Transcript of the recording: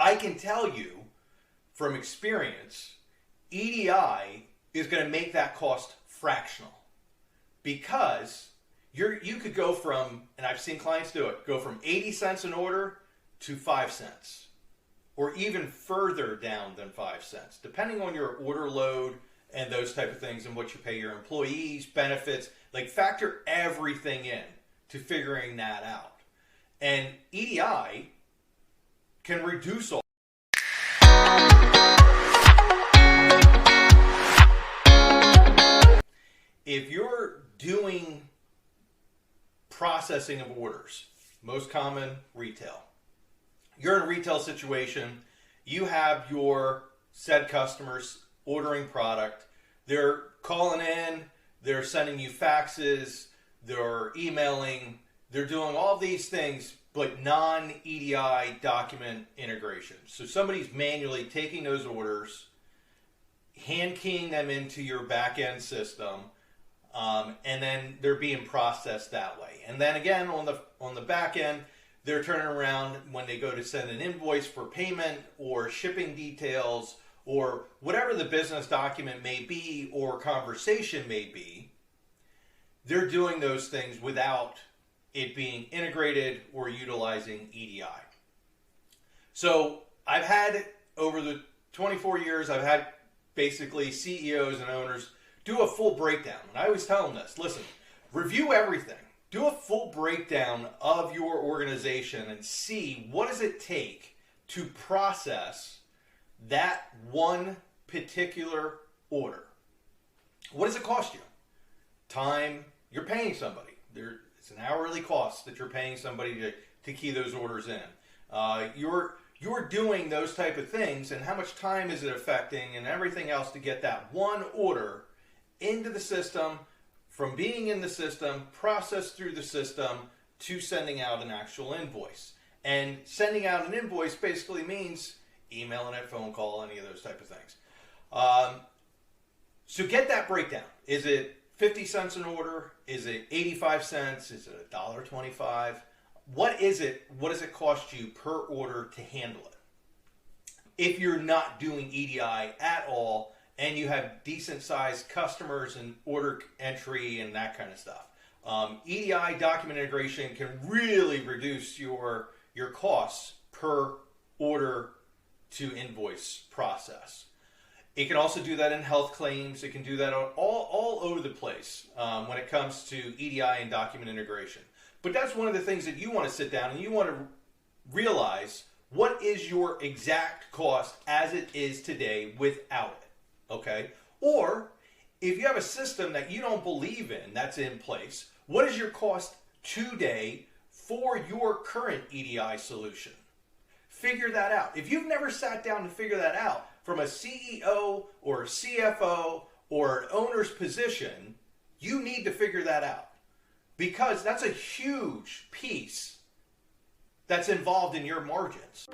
I can tell you from experience, EDI is going to make that cost fractional, because you could go from, and I've seen clients do it, go from 80 cents an order to 5 cents, or even further down than 5 cents, depending on your order load and those type of things and what you pay your employees, benefits. Like, factor everything in to figuring that out. And EDI can reduce all. If you're doing processing of orders, most common retail, you're in a retail situation, you have your said customers ordering product, they're calling in, they're sending you faxes, they're emailing, they're doing all these things, but non-EDI document integration. So somebody's manually taking those orders, hand keying them into your back-end system, and then they're being processed that way. And then again, on the back end, they're turning around when they go to send an invoice for payment or shipping details or whatever the business document may be or conversation may be. They're doing those things without it being integrated or utilizing EDI. So I've had, over the 24 years, I've had basically CEOs and owners do a full breakdown. And I always tell them this: listen, review everything. Do a full breakdown of your organization and see what does it take to process that one particular order. What does it cost you? Time. You're paying somebody. It's an hourly cost that you're paying somebody to key those orders in. You're doing those type of things, and how much time is it affecting and everything else to get that one order into the system, from being in the system, processed through the system, to sending out an actual invoice. And sending out an invoice basically means emailing it, phone call, any of those type of things. So get that breakdown. Is it 50 cents an order? Is it 85 cents? Is it $1.25? What is it? What does it cost you per order to handle it? If you're not doing EDI at all, and you have decent sized customers and order entry and that kind of stuff, EDI document integration can really reduce your costs per order to invoice process. It can also do that in health claims. It can do that all over the place when it comes to EDI and document integration. But that's one of the things that you want to sit down and you want to realize: what is your exact cost as it is today without it? Okay? Or if you have a system that you don't believe in that's in place, what is your cost today for your current EDI solution? Figure that out. If you've never sat down to figure that out from a CEO or a CFO or an owner's position, you need to figure that out, because that's a huge piece that's involved in your margins.